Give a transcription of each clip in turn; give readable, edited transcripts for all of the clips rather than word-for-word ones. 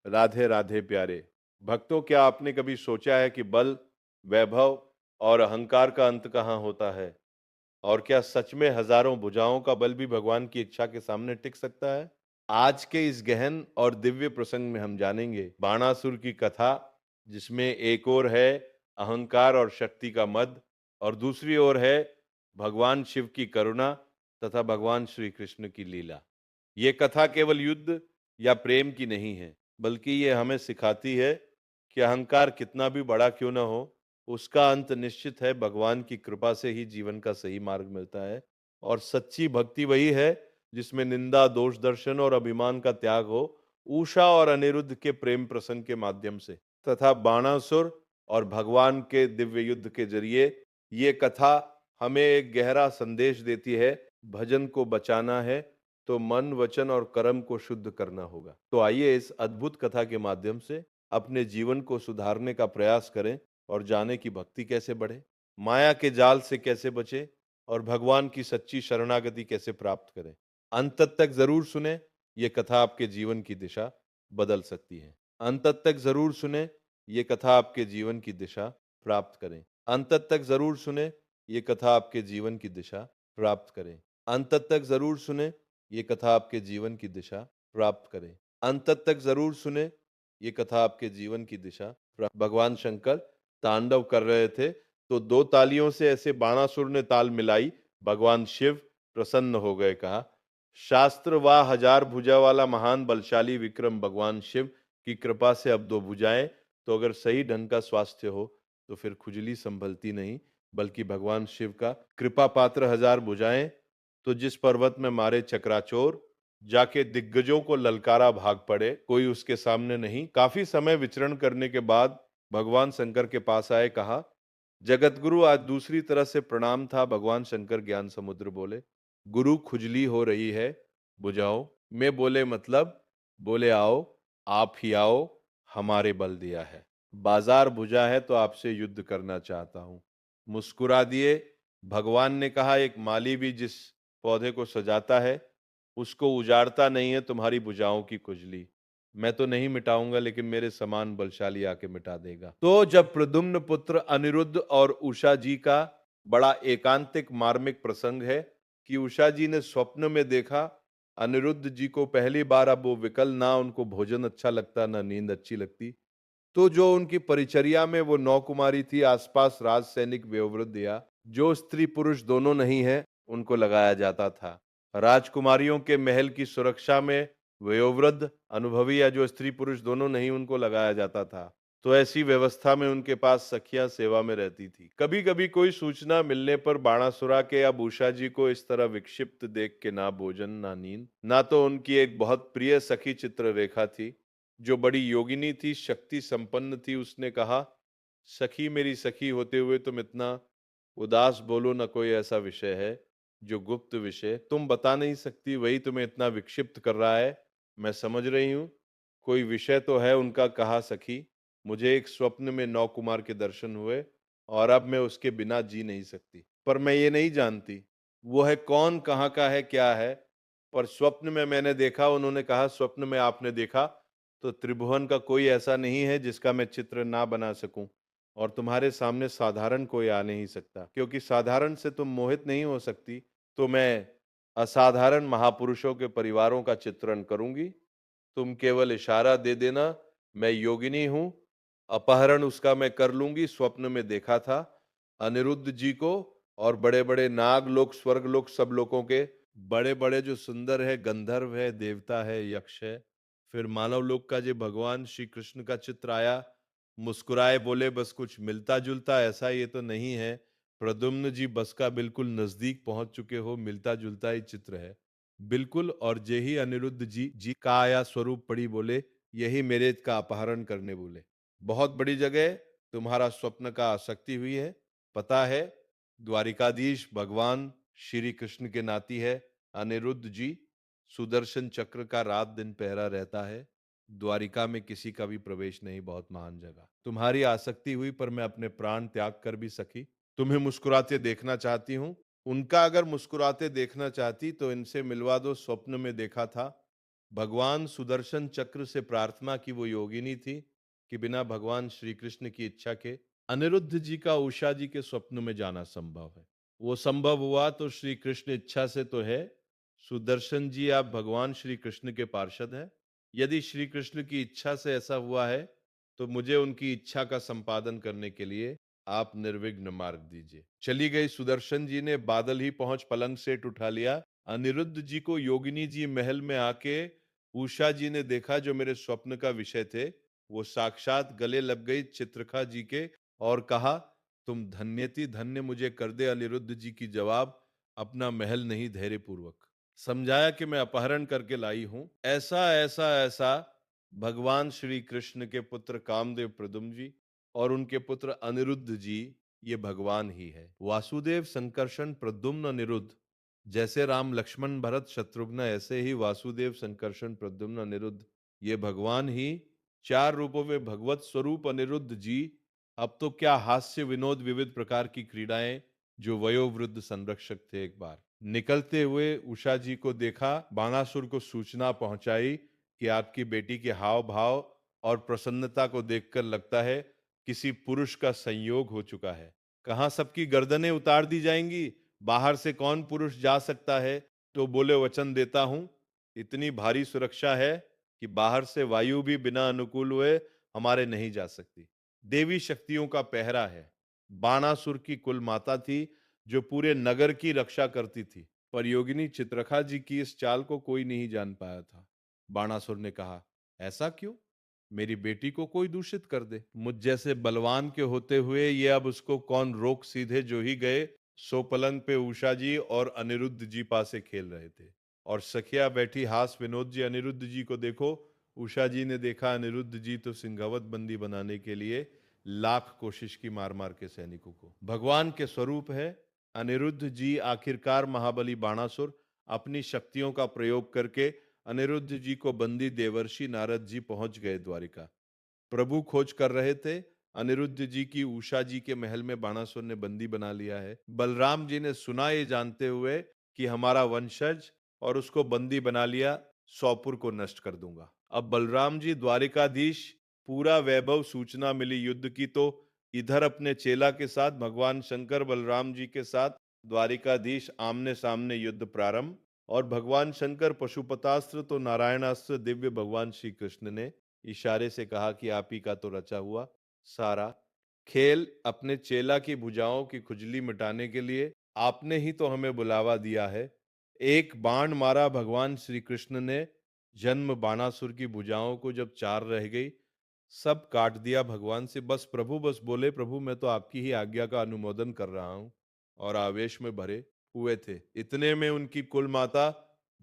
राधे राधे प्यारे भक्तों, क्या आपने कभी सोचा है कि बल, वैभव और अहंकार का अंत कहाँ होता है? और क्या सच में हजारों भुजाओं का बल भी भगवान की इच्छा के सामने टिक सकता है? आज के इस गहन और दिव्य प्रसंग में हम जानेंगे बाणासुर की कथा, जिसमें एक ओर है अहंकार और शक्ति का मद और दूसरी ओर है भगवान शिव की करुणा तथा भगवान श्री कृष्ण की लीला। ये कथा केवल युद्ध या प्रेम की नहीं है, बल्कि ये हमें सिखाती है कि अहंकार कितना भी बड़ा क्यों न हो, उसका अंत निश्चित है। भगवान की कृपा से ही जीवन का सही मार्ग मिलता है। और सच्ची भक्ति वही है जिसमें निंदा, दोष दर्शन और अभिमान का त्याग हो। उषा और अनिरुद्ध के प्रेम प्रसंग के माध्यम से तथा बाणासुर और भगवान के दिव्य युद्ध के जरिए ये कथा हमें एक गहरा संदेश देती है। भजन को बचाना है तो मन, वचन और कर्म को शुद्ध करना होगा। तो आइए इस अद्भुत कथा के माध्यम से अपने जीवन को सुधारने का प्रयास करें और जाने की भक्ति कैसे बढ़े, माया के जाल से कैसे बचे और भगवान की सच्ची शरणागति कैसे प्राप्त करें। अंत तक जरूर सुने, ये कथा आपके जीवन की दिशा बदल सकती है। अंत तक जरूर सुने, ये कथा आपके जीवन की दिशा प्राप्त करें। अंत तक जरूर सुने, ये कथा आपके जीवन की दिशा प्राप्त करें। अंत तक जरूर सुने, ये कथा आपके जीवन की दिशा प्राप्त करें। अंत तक जरूर सुने, ये कथा आपके जीवन की दिशा भगवान शंकर तांडव कर रहे थे, तो दो तालियों से ऐसे बाणासुर ने ताल मिलाई, भगवान शिव प्रसन्न हो गए। कहा, शास्त्र व हजार भुजा वाला महान बलशाली विक्रम भगवान शिव की कृपा से अब दो भुजाएं। तो अगर सही ढंग का स्वास्थ्य हो तो फिर खुजली संभलती नहीं, बल्कि भगवान शिव का कृपा पात्र हजार भुजाएं। तो जिस पर्वत में मारे चक्राचोर, जाके दिग्गजों को ललकारा भाग पड़े, कोई उसके सामने नहीं। काफी समय विचरण करने के बाद भगवान शंकर के पास आए। कहा, जगत गुरु आज दूसरी तरह से प्रणाम था। भगवान शंकर ज्ञान समुद्र बोले, गुरु खुजली हो रही है, बुझाओ। मैं बोले मतलब, बोले आओ, आप ही आओ, हमारे बल दिया है। बाजार बुझा है तो आपसे युद्ध करना चाहता हूं। मुस्कुरा दिए भगवान ने कहा, एक माली भी जिस पौधे को सजाता है उसको उजाड़ता नहीं है तुम्हारी भुजाओं की खुजली। मैं तो नहीं मिटाऊंगा, लेकिन मेरे समान बलशाली आके मिटा देगा। तो जब प्रद्युम्न पुत्र अनिरुद्ध और उषा जी का बड़ा एकांतिक मार्मिक प्रसंग है कि उषा जी ने स्वप्न में देखा अनिरुद्ध जी को पहली बार। अब वो विकल, ना उनको भोजन अच्छा लगता ना नींद अच्छी लगती। तो जो उनकी परिचर्या में वो नौ कुमारी थी, आसपास राज सैनिक वयोवृद्ध या जो स्त्री पुरुष दोनों नहीं है, उनको लगाया जाता था। राजकुमारियों के महल की सुरक्षा में वयोवृद्ध, अनुभवी या जो स्त्री पुरुष दोनों नहीं, उनको लगाया जाता था। तो ऐसी व्यवस्था में उनके पास सखियां सेवा में रहती थी। कभी कभी कोई सूचना मिलने पर बाणासुरा के या उषा जी को इस तरह विक्षिप्त देख के ना भोजन ना नींद, ना तो उनकी एक बहुत प्रिय सखी चित्ररेखा थी जो बड़ी योगिनी थी, शक्ति संपन्न थी। उसने कहा, सखी मेरी सखी होते हुए तुम इतना उदास बोलो। न कोई ऐसा विषय है जो गुप्त विषय तुम बता नहीं सकती, वही तुम्हें इतना विक्षिप्त कर रहा है। मैं समझ रही हूं, कोई विषय तो है उनका। कहा, सखी मुझे एक स्वप्न में नौ कुमार के दर्शन हुए और अब मैं उसके बिना जी नहीं सकती। पर मैं ये नहीं जानती वो है कौन, कहाँ का है, क्या है। पर स्वप्न में मैंने देखा। उन्होंने कहा, स्वप्न में आपने देखा तो त्रिभुवन का कोई ऐसा नहीं है जिसका मैं चित्र ना बना सकूं। और तुम्हारे सामने साधारण कोई आ नहीं सकता, क्योंकि साधारण से तुम मोहित नहीं हो सकती। तो मैं असाधारण महापुरुषों के परिवारों का चित्रण करूंगी। तुम केवल इशारा दे देना, मैं योगिनी हूं। अपहरण उसका मैं कर लूंगी। स्वप्न में देखा था अनिरुद्ध जी को, और बड़े बड़े नाग लोग, स्वर्ग लोग, सब लोगों के बड़े बड़े जो सुंदर है, गंधर्व है, देवता है, यक्ष है। फिर मानव लोक का जो भगवान श्री कृष्ण का चित्र आया, मुस्कुराए, बोले बस कुछ मिलता जुलता ऐसा ये तो नहीं है। प्रद्युम्न जी बस का बिल्कुल नजदीक पहुंच चुके हो, मिलता जुलता ही चित्र है बिल्कुल। और जे ही अनिरुद्ध जी जी का आया स्वरूप पड़ी, बोले यही मेरे का अपहरण करने बोले। बहुत बड़ी जगह तुम्हारा स्वप्न का आसक्ति हुई है, पता है। द्वारिकाधीश भगवान श्री कृष्ण के नाती है अनिरुद्ध जी। सुदर्शन चक्र का रात दिन पहरा रहता है। द्वारिका में किसी का भी प्रवेश नहीं, बहुत महान जगह। तुम्हारी आसक्ति हुई, पर मैं अपने प्राण त्याग कर भी सकी। तुम्हें मुस्कुराते देखना चाहती हूँ। उनका अगर मुस्कुराते देखना चाहती तो इनसे मिलवा दो, स्वप्न में देखा था। भगवान सुदर्शन चक्र से प्रार्थना की वो योगिनी थी कि बिना भगवान श्री कृष्ण की इच्छा के अनिरुद्ध जी का उषा जी के स्वप्न में जाना संभव है। वो संभव हुआ तो श्री कृष्ण इच्छा से तो है। सुदर्शन जी, आप भगवान श्री कृष्ण के पार्षद हैं। यदि श्री कृष्ण की इच्छा से ऐसा हुआ है तो मुझे उनकी इच्छा का संपादन करने के लिए आप निर्विघ्न मार्ग दीजिए। चली गई सुदर्शन जी ने बादल ही पहुंच पलंग सेट उठा लिया। अनिरुद्ध जी को योगिनी जी महल में आके उषा जी ने देखा, जो मेरे स्वप्न का विषय थे वो साक्षात गले लग गई चित्रखा जी के और कहा, तुम धन्यति धन्य मुझे कर दे अनिरुद्ध जी की जवाब अपना महल नहीं धैर्य पूर्वक। समझाया कि मैं अपहरण करके लाई हूं। ऐसा ऐसा ऐसा भगवान श्री कृष्ण के पुत्र कामदेव प्रद्युम्न जी और उनके पुत्र अनिरुद्ध जी ये भगवान ही है। वासुदेव संकर्षण प्रद्युम्न अनिरुद्ध, जैसे राम लक्ष्मण भरत शत्रुघ्न ऐसे ही वासुदेव संकर्षण प्रद्युम्न अनिरुद्ध ये भगवान ही। चार रूपों में भगवत स्वरूप अनिरुद्ध जी। अब तो क्या हास्य विनोद विविध प्रकार की क्रीड़ाएं। जो वयोवृद्ध संरक्षक थे, एक बार निकलते हुए उषा जी को देखा, बाणासुर को सूचना पहुंचाई कि आपकी बेटी के हाव भाव और प्रसन्नता को देखकर लगता है किसी पुरुष का संयोग हो चुका है। कहाँ सबकी गर्दनें उतार दी जाएंगी, बाहर से कौन पुरुष जा सकता है? तो बोले, वचन देता हूं, इतनी भारी सुरक्षा है कि बाहर से वायु भी बिना अनुकूल हुए हमारे नहीं जा सकती। देवी शक्तियों का पहरा है। बाणासुर की कुल माता थी जो पूरे नगर की रक्षा करती थी, पर योगिनी चित्रखा जी की इस चाल को कोई नहीं जान पाया था। बाणासुर ने कहा, ऐसा क्यों? मेरी बेटी को कोई दूषित कर दे। मुझ जैसे बलवान के होते हुए ये अब उसको कौन रोक, सीधे जो ही गए सो पलंग पे उषा जी और अनिरुद्ध जी पासे खेल रहे थे। और सखिया बैठी हास विनोद जी, अनिरुद्ध जी को देखो। उषा जी ने देखा अनिरुद्ध जी तो सिंघावत बंदी बनाने के लिए लाख कोशिश की मार मार के सैनिकों को। भगवान के स्वरूप है अनिरुद्ध जी। आखिरकार महाबली बाणासुर अपनी शक्तियों का प्रयोग करके अनिरुद्ध जी को बंदी देवर्षि नारद जी पहुंच गए द्वारिका। प्रभु खोज कर रहे थे। अनिरुद्ध जी की उषा जी के महल में बाणासुर ने बंदी बना लिया है। बलराम जी ने सुना, ये जानते हुए कि हमारा वंशज, और उसको बंदी बना लिया, सौपुर को नष्ट कर दूंगा। अब बलराम जी द्वारिकाधीश, पूरा वैभव सूचना मिली युद्ध की तो इधर अपने चेला के साथ भगवान शंकर बलराम जी के साथ द्वारिकाधीश आमने सामने युद्ध प्रारंभ। और भगवान शंकर पशुपतास्त्र तो नारायणास्त्र दिव्य भगवान श्री कृष्ण ने इशारे से कहा कि आप ही का तो रचा हुआ सारा खेल अपने चेला की भुजाओं की खुजली मिटाने के लिए आपने ही तो हमें बुलावा दिया है। एक बाण मारा भगवान श्री कृष्ण ने, जन्म बाणासुर की भुजाओं को जब चार रह गई, सब काट दिया भगवान से। बस प्रभु, बस बोले, प्रभु मैं तो आपकी ही आज्ञा का अनुमोदन कर रहा हूं। और आवेश में भरे हुए थे। इतने में उनकी कुल माता,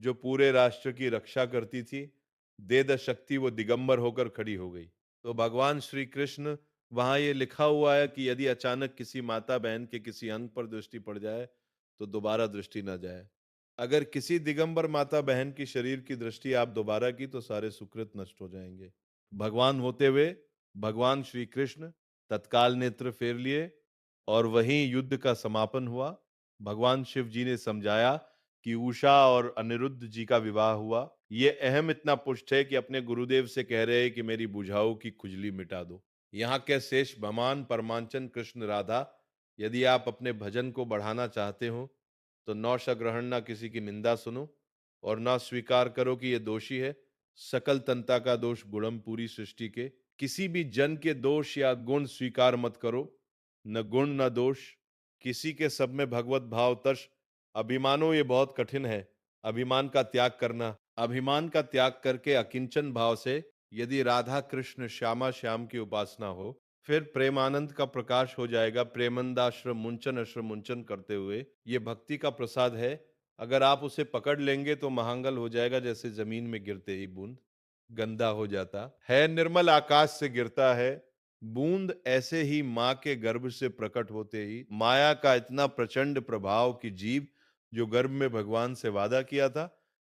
जो पूरे राष्ट्र की रक्षा करती थी, दे द शक्ति, वो दिगंबर होकर खड़ी हो गई। तो भगवान श्री कृष्ण, वहां ये लिखा हुआ है कि यदि अचानक किसी माता बहन के किसी अंग पर दृष्टि पड़ जाए तो दोबारा दृष्टि ना जाए। अगर किसी दिगंबर माता बहन की शरीर की दृष्टि आप दोबारा की तो सारे सुकृत नष्ट हो जाएंगे। भगवान होते हुए भगवान श्री कृष्ण तत्काल नेत्र फेर लिए और वहीं युद्ध का समापन हुआ। भगवान शिव जी ने समझाया कि उषा और अनिरुद्ध जी का विवाह हुआ। ये अहम इतना पुष्ट है कि अपने गुरुदेव से कह रहे हैं कि मेरी बुझाऊ की खुजली मिटा दो। यहाँ के शेष भमान परमांचन कृष्ण राधा, यदि आप अपने भजन को बढ़ाना चाहते हो तो नौश ग्रहण ना किसी की निंदा सुनो और ना स्वीकार करो कि ये दोषी है। सकल तंता का दोष गुणम पूरी सृष्टि के, किसी भी जन के दोष या गुण स्वीकार मत करो। न गुण न दोष, किसी के सब में भगवत भाव तर्श। अभिमानो ये बहुत कठिन है, अभिमान का त्याग करना। अभिमान का त्याग करके अकिंचन भाव से यदि राधा कृष्ण श्यामा श्याम की उपासना हो, फिर प्रेमानंद का प्रकाश हो जाएगा। प्रेमंदाश्रम मुंचन अश्रम मुंचन करते हुए ये भक्ति का प्रसाद है। अगर आप उसे पकड़ लेंगे तो महांगल हो जाएगा, जैसे जमीन में गिरते ही बूंद गंदा हो जाता है, निर्मल आकाश से गिरता है। बूंद ऐसे ही माँ के गर्भ से प्रकट होते ही माया का इतना प्रचंड प्रभाव कि जीव, जो गर्भ में भगवान से वादा किया था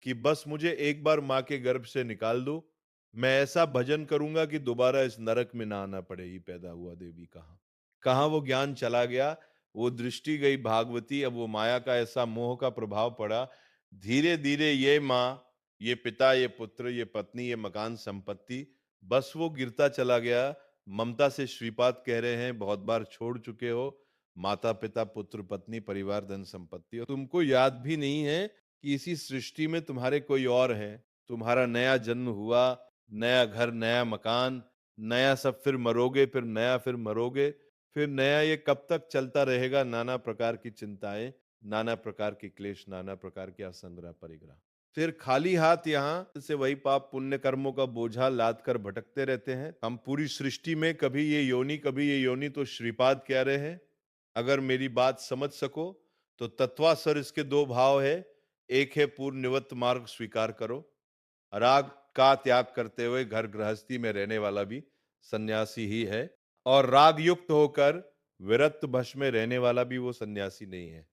कि बस मुझे एक बार माँ के गर्भ से निकाल दो, मैं ऐसा भजन करूंगा कि दोबारा इस नरक में ना आना पड़े, ही पैदा हुआ देवी कहाँ कहाँ वो ज्ञान चला गया, वो दृष्टि गई भागवती। अब वो माया का ऐसा मोह का प्रभाव पड़ा, धीरे धीरे ये माँ ये पिता, ये पुत्र, ये पत्नी, ये मकान, संपत्ति, बस वो गिरता चला गया। ममता से श्रीपाद कह रहे हैं, बहुत बार छोड़ चुके हो माता, पिता, पुत्र, पत्नी, परिवार, धन, संपत्ति, और तुमको याद भी नहीं है कि इसी सृष्टि में तुम्हारे कोई और है। तुम्हारा नया जन्म हुआ, नया घर, नया मकान, नया सब, फिर मरोगे, फिर नया, फिर मरोगे, फिर नया। ये कब तक चलता रहेगा? नाना प्रकार की चिंताएं, नाना प्रकार के क्लेश, नाना प्रकार के असंग्रह परिग्रह। फिर खाली हाथ यहाँ से वही पाप पुण्य कर्मों का बोझा लाद कर भटकते रहते हैं। हम पूरी सृष्टि में कभी ये योनि, कभी ये योनि, तो श्रीपाद कह रहे हैं अगर मेरी बात समझ सको तो तत्वासर इसके दो भाव है। एक है पूर्ण निवृत्त मार्ग स्वीकार करो, राग का त्याग करते हुए घर गृहस्थी में रहने वाला भी सन्यासी ही है, और राग युक्त होकर विरक्त भस्म में रहने वाला भी वो सन्यासी नहीं है।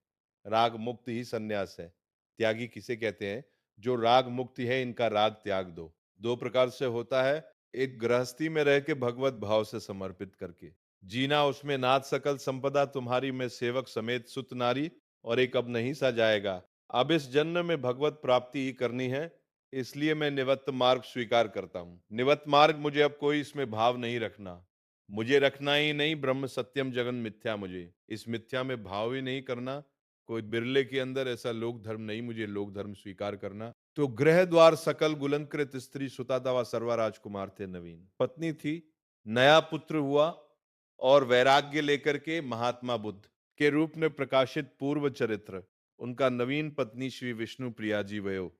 राग मुक्त ही सन्यास है। त्यागी किसे कहते हैं? जो राग मुक्ति है, इनका राग त्याग दो। दो प्रकार से होता है, एक गृहस्थी में रह के भगवत भाव से समर्पित करके जीना, उसमें नाथ सकल संपदा तुम्हारी, में सेवक समेत सुत नारी, और एक अब नहीं सा जाएगा। अब इस जन्म में भगवत प्राप्ति ही करनी है, इसलिए मैं निवत्त मार्ग स्वीकार करता हूं। निवत्त मार्ग मुझे अब कोई इसमें भाव नहीं रखना, मुझे रखना ही नहीं ब्रह्म सत्यम जगन मिथ्या, मुझे इस मिथ्या में भाव ही नहीं करना। कोई बिरले के अंदर ऐसा लोक धर्म नहीं, मुझे लोक धर्म स्वीकार करना। तो गृह द्वार सकल गुलंकृत स्त्री, सुता दवा सर्वा राजकुमार थे नवीन। पत्नी थी, नया पुत्र हुआ, और वैराग्य लेकर के महात्मा बुद्ध के रूप में प्रकाशित पूर्व चरित्र, उनका नवीन पत्नी श्री विष्णु प्रिया जी वयो,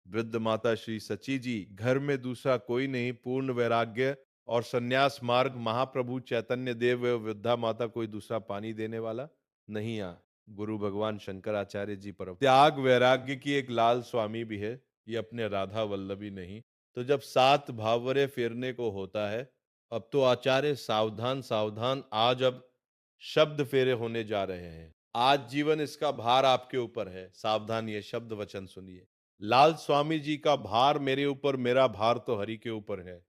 वृद्ध माता श्री सची जी, घर में दूसरा कोई नहीं, पूर्ण वैराग्य और सन्यास मार्ग, महाप्रभु चैतन्य देव एवं वृद्धा माता, कोई दूसरा पानी देने वाला नहीं। आ गुरु भगवान शंकराचार्य जी परम त्याग वैराग्य की एक लाल स्वामी भी है, ये अपने राधा वल्लभी नहीं। तो जब सात भावरे फेरने को होता है, अब तो आचार्य सावधान सावधान, आज अब शब्द फेरे होने जा रहे हैं। आज जीवन इसका भार आपके ऊपर है, सावधान, ये शब्द वचन सुनिए। लाल स्वामी जी का भार मेरे ऊपर, मेरा भार तो हरि के ऊपर है।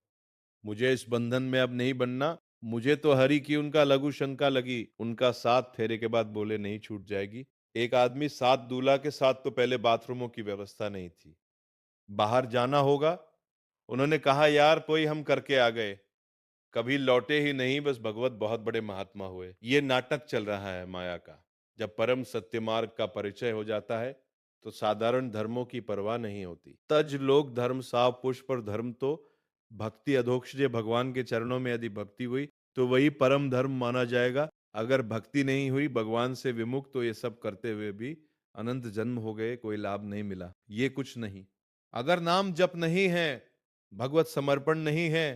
मुझे इस बंधन में अब नहीं बनना। मुझे तो हरि की उनका लघु शंका लगी, उनका सात फेरे के बाद बोले नहीं छूट जाएगी। एक आदमी सात दूल्हा के साथ, तो पहले बाथरूमों की व्यवस्था नहीं थी, बाहर जाना होगा। उन्होंने कहा यार कोई हम करके आ गए, कभी लौटे ही नहीं, बस भगवत बहुत बड़े महात्मा हुए। ये नाटक चल रहा है माया का। जब परम सत्य मार्ग का परिचय हो जाता है तो साधारण धर्मों की परवाह नहीं होती। तज लोक धर्म साव पुष्प पर धर्म, तो भक्ति अधोक्षज, भगवान के चरणों में यदि भक्ति हुई तो वही परम धर्म माना जाएगा। अगर भक्ति नहीं हुई, भगवान से विमुख, तो ये सब करते हुए भी अनंत जन्म हो गए, कोई लाभ नहीं मिला। ये कुछ नहीं। अगर नाम जप नहीं है, भगवत समर्पण नहीं है,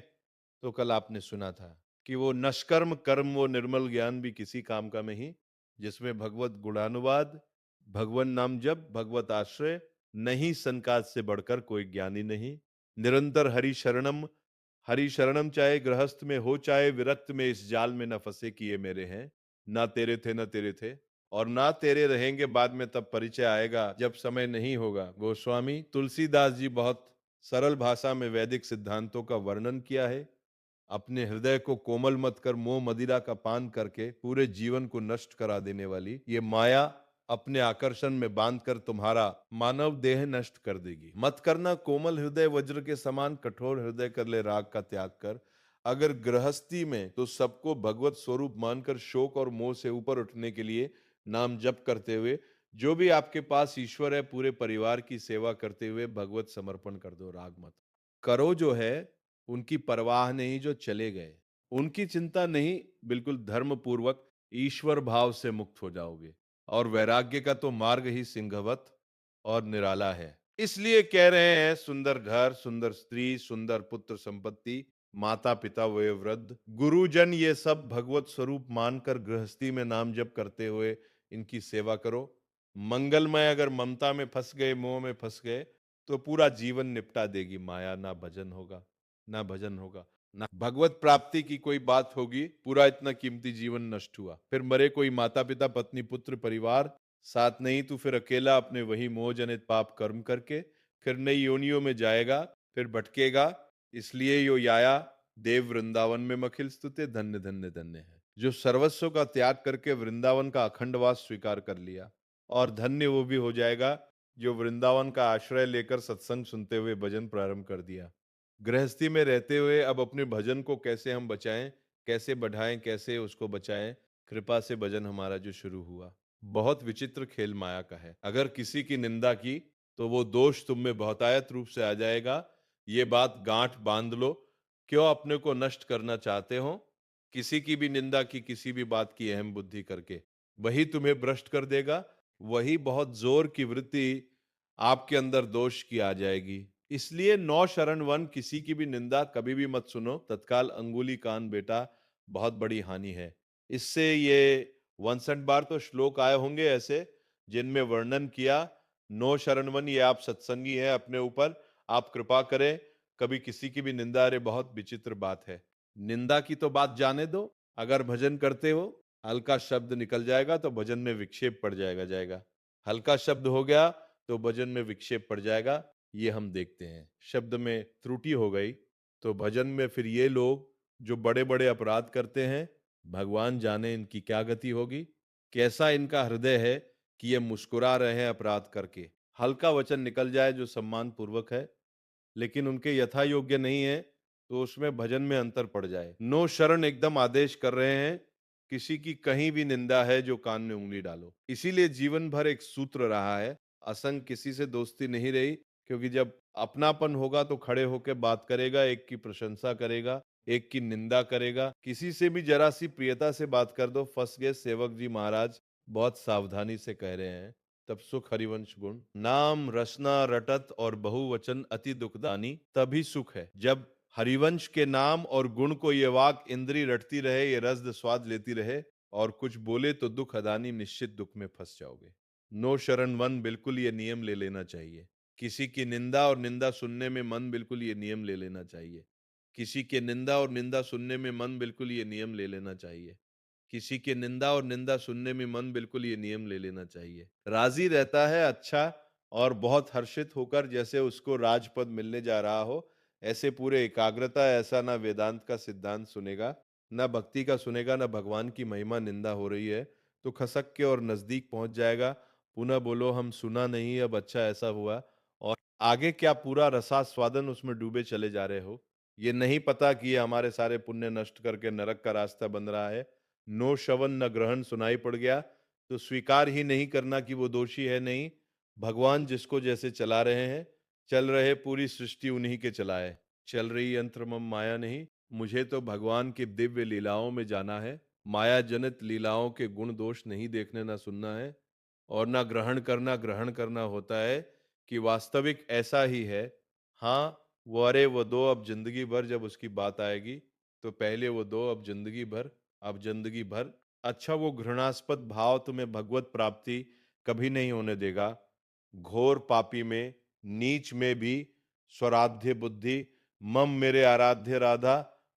तो कल आपने सुना था कि वो नष्कर्म कर्म, वो निर्मल ज्ञान भी किसी काम का नहीं, जिसमें भगवत गुणानुवाद, भगवन नाम जप, भगवत आश्रय नहीं, संकाज से बढ़कर कोई ज्ञानी नहीं। निरंतर हरि शरणम, चाहे गृहस्थ में हो चाहे विरक्त में, इस जाल में न फंसे कि ये मेरे हैं, ना तेरे थे न तेरे थे, और ना तेरे रहेंगे बाद में, तब परिचय आएगा जब समय नहीं होगा। गोस्वामी तुलसीदास जी बहुत सरल भाषा में वैदिक सिद्धांतों का वर्णन किया है। अपने हृदय को कोमल मत कर मोह मदिरा का पान करके पूरे जीवन को नष्ट करा देने वाली ये माया अपने आकर्षण में बांधकर तुम्हारा मानव देह नष्ट कर देगी। मत करना कोमल हृदय वज्र के समान, कठोर हृदय कर ले राग का त्याग कर। अगर गृहस्थी में तो सबको भगवत स्वरूप मानकर शोक और मोह से ऊपर उठने के लिए नाम जप करते हुए, जो भी आपके पास ईश्वर है, पूरे परिवार की सेवा करते हुए भगवत समर्पण कर दो, राग मत करो। जो है उनकी परवाह नहीं जो चले गए, उनकी चिंता नहीं, बिल्कुल धर्म पूर्वक ईश्वर भाव से मुक्त हो जाओगे। और वैराग्य का तो मार्ग ही सिंहवत और निराला है। इसलिए कह रहे हैं सुंदर घर, सुंदर स्त्री, सुंदर पुत्र संपत्ति, माता पिता वे वृद्ध गुरुजन, ये सब भगवत स्वरूप मानकर गृहस्थी में नाम जप करते हुए इनकी सेवा करो। मंगलमय। अगर ममता में फंस गए, मोह में फंस गए, तो पूरा जीवन निपटा देगी माया। ना भजन होगा, ना भजन होगा, ना भगवत प्राप्ति की कोई बात होगी। पूरा इतना कीमती जीवन नष्ट हुआ। फिर मरे कोई माता पिता पत्नी पुत्र परिवार साथ नहीं, तो फिर अकेला अपने वही मोह जनित पाप कर्म करके फिर नई योनियों में जाएगा, फिर भटकेगा। इसलिए यो याया देव वृंदावन में मखिल स्तुते, धन्य धन्य धन्य है जो सर्वस्व का त्याग करके वृंदावन का अखंडवास स्वीकार कर लिया। और धन्य वो भी हो जाएगा जो वृंदावन का आश्रय लेकर सत्संग सुनते हुए भजन प्रारंभ कर दिया। गृहस्थी में रहते हुए अब अपने भजन को कैसे हम बचाएं, कैसे बढ़ाएं, कैसे उसको बचाएं, कृपा से भजन हमारा जो शुरू हुआ। बहुत विचित्र खेल माया का है। अगर किसी की निंदा की तो वो दोष तुम में बहुतायत रूप से आ जाएगा। ये बात गांठ बांध लो। क्यों अपने को नष्ट करना चाहते हो? किसी की भी निंदा की, किसी भी बात की अहम बुद्धि करके, वही तुम्हें भ्रष्ट कर देगा। वही बहुत जोर की वृत्ति आपके अंदर दोष की आ जाएगी। इसलिए नौ शरण वन, किसी की भी निंदा कभी भी मत सुनो। तत्काल अंगुली कान बेटा, बहुत बड़ी हानि है। इससे ये 61 बार तो श्लोक आए होंगे ऐसे जिनमें वर्णन किया। नो शरण वन, ये आप सत्संगी हैं, अपने ऊपर आप कृपा करें। कभी किसी की भी निंदा, अरे बहुत विचित्र बात है। निंदा की तो बात जाने दो। अगर भजन करते हो, हल्का शब्द निकल जाएगा तो भजन में विक्षेप पड़ जाएगा। हल्का शब्द हो गया तो भजन में विक्षेप पड़ जाएगा। ये हम देखते हैं। शब्द में त्रुटि हो गई तो भजन में फिर ये लोग जो बड़े बड़े अपराध करते हैं, भगवान जाने इनकी क्या गति होगी। कैसा इनका हृदय है कि ये मुस्कुरा रहे हैं अपराध करके। हल्का वचन निकल जाए जो सम्मान पूर्वक है, लेकिन उनके यथा योग्य नहीं है, तो उसमें भजन में अंतर पड़ जाए। नो शरण एकदम आदेश कर रहे हैं। किसी की कहीं भी निंदा है जो कान में उंगली डालो। इसीलिए जीवन भर एक सूत्र रहा है, असंग किसी से दोस्ती नहीं रही। क्योंकि जब अपनापन होगा तो खड़े होकर बात करेगा, एक की प्रशंसा करेगा, एक की निंदा करेगा। किसी से भी जरा सी प्रियता से बात कर दो, फंस गए सेवक जी महाराज। बहुत सावधानी से कह रहे हैं। तब सुख हरिवंश गुण, नाम रसना रटत और बहुवचन अति दुखदानी, तभी सुख है। जब हरिवंश के नाम और गुण को ये वाक इंद्री रटती रहे, ये रस स्वाद लेती रहे, और कुछ बोले तो दुख अदानी, निश्चित दुख में फंस जाओगे। नो शरण वन, बिल्कुल ये नियम ले लेना चाहिए। किसी की निंदा और निंदा सुनने में मन, बिल्कुल ये नियम ले लेना चाहिए। किसी के निंदा और निंदा सुनने में मन, बिल्कुल ये नियम ले लेना चाहिए। किसी की निंदा और निंदा सुनने में मन, बिल्कुल ये नियम ले लेना चाहिए। राजी रहता है अच्छा, और बहुत हर्षित होकर जैसे उसको राजपद मिलने जा रहा हो, ऐसे पूरे एकाग्रता, ऐसा ना वेदांत का सिद्धांत सुनेगा, ना भक्ति का सुनेगा, ना भगवान की महिमा निंदा हो रही है तो खसक के और नजदीक पहुंच जाएगा। पुनः बोलो हम सुना नहीं, अब अच्छा ऐसा हुआ। और आगे क्या पूरा रसास्वादन उसमें डूबे चले जा रहे हो। ये नहीं पता कि ये हमारे सारे पुण्य नष्ट करके नरक का रास्ता बन रहा है। नो श्रवण न ग्रहण सुनाई पड़ गया तो स्वीकार ही नहीं करना कि वो दोषी है। नहीं, भगवान जिसको जैसे चला रहे हैं, चल रहे, पूरी सृष्टि उन्हीं के चलाए। चल रही यंत्रमम माया नहीं, मुझे तो भगवान की दिव्य लीलाओं में जाना है। माया जनित लीलाओं के गुण दोष नहीं देखने ना सुनना है, और ना ग्रहण करना। ग्रहण करना होता है कि वास्तविक ऐसा ही है। हाँ, वो अरे वो दो अब जिंदगी भर, जब उसकी बात आएगी तो पहले वो दो अब जिंदगी भर, अब जिंदगी भर। अच्छा, वो घृणास्पद भाव तुम्हें भगवत प्राप्ति कभी नहीं होने देगा। घोर पापी में, नीच में भी स्वराध्य बुद्धि, मम मेरे आराध्य राधा,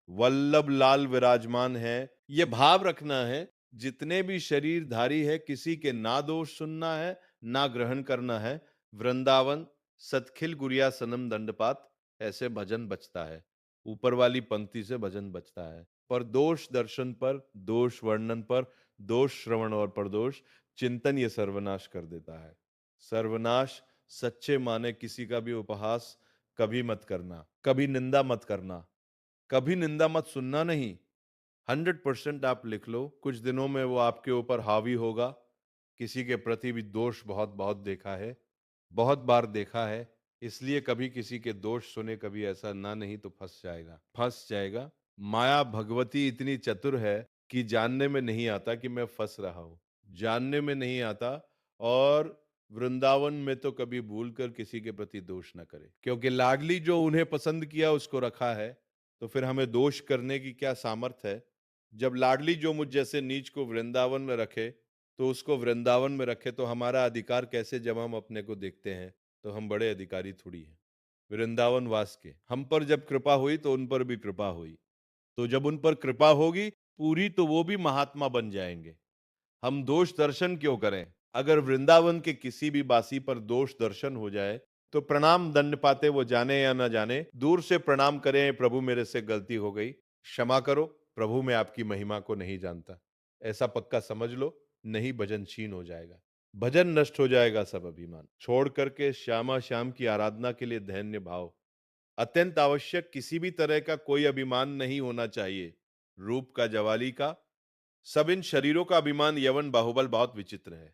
वल्लभ लाल विराजमान है। ये भाव रखना है। जितने भी शरीरधारी है, किसी के ना दोष सुनना है, ना ग्रहण करना है। वृंदावन सतखिल गुरिया सनम दंडपात, ऐसे भजन बचता है। ऊपर वाली पंक्ति से भजन बचता है। पर दोष दर्शन पर, दोष वर्णन पर, दोष श्रवण और प्रदोष चिंतन, ये सर्वनाश कर देता है। सर्वनाश। सच्चे माने किसी का भी उपहास कभी मत करना, कभी निंदा मत करना, कभी निंदा मत सुनना। नहीं, 100% आप लिख लो, कुछ दिनों में वो आपके ऊपर हावी होगा। किसी के प्रति भी दोष बहुत बहुत देखा है, बहुत बार देखा है। इसलिए कभी किसी के दोष सुने, कभी ऐसा ना, नहीं तो फंस जाएगा, फंस जाएगा। माया भगवती इतनी चतुर है कि जानने में नहीं आता कि मैं फंस रहा हूं, जानने में नहीं आता। और वृंदावन में तो कभी भूलकर किसी के प्रति दोष न करे, क्योंकि लाडली जो उन्हें पसंद किया उसको रखा है, तो फिर हमें दोष करने की क्या सामर्थ है। जब लाडली जो मुझ जैसे नीच को वृंदावन में रखे, तो उसको वृंदावन में रखे, तो हमारा अधिकार कैसे, जब हम अपने को देखते हैं तो हम बड़े अधिकारी थोड़ी हैं वृंदावन वास के। हम पर जब कृपा हुई तो उन पर भी कृपा हुई, तो जब उन पर कृपा होगी पूरी, तो वो भी महात्मा बन जाएंगे। हम दोष दर्शन क्यों करें? अगर वृंदावन के किसी भी बासी पर दोष दर्शन हो जाए तो प्रणाम दंड पाते, वो जाने या ना जाने, दूर से प्रणाम करें, प्रभु मेरे से गलती हो गई, क्षमा करो, प्रभु मैं आपकी महिमा को नहीं जानता। ऐसा पक्का समझ लो, नहीं भजन छीन हो जाएगा। भजन नष्ट हो जाएगा सब अभिमान, छोड़ करके श्यामा श्याम की आराधना के लिए धैन्य भाव। अत्यंत आवश्यक किसी भी तरह का कोई अभिमान नहीं होना चाहिए। रूप का, जवाली का, सब इन शरीरों का अभिमान, यवन, बाहुबल बहुत विचित्र है।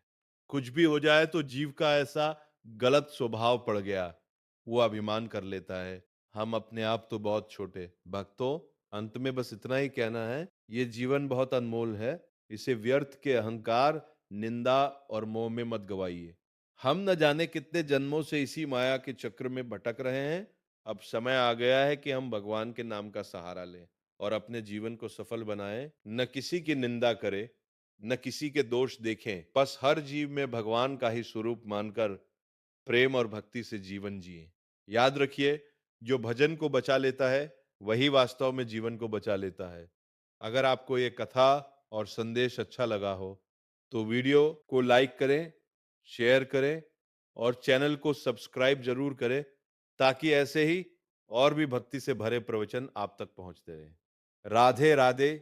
कुछ भी हो जाए तो जीव का ऐसा गलत स्वभाव पड़ गया, वो अभिमान कर लेता है, हम अपने आप तो बहुत छोटे। भक्तों, अंत में बस इतना ही कहना है, ये जीवन बहुत अनमोल है, इसे व्यर्थ के अहंकार, निंदा और मोह में मत गवाइए। हम न जाने कितने जन्मों से इसी माया के चक्र में भटक रहे हैं। अब समय आ गया है कि हम भगवान के नाम का सहारा लें और अपने जीवन को सफल बनाएं। न किसी की निंदा करें, न किसी के दोष देखें, बस हर जीव में भगवान का ही स्वरूप मानकर प्रेम और भक्ति से जीवन जिए। याद रखिए, जो भजन को बचा लेता है वही वास्तव में जीवन को बचा लेता है। अगर आपको ये कथा और संदेश अच्छा लगा हो तो वीडियो को लाइक करें, शेयर करें और चैनल को सब्सक्राइब जरूर करें, ताकि ऐसे ही और भी भक्ति से भरे प्रवचन आप तक पहुंचते रहें। राधे राधे।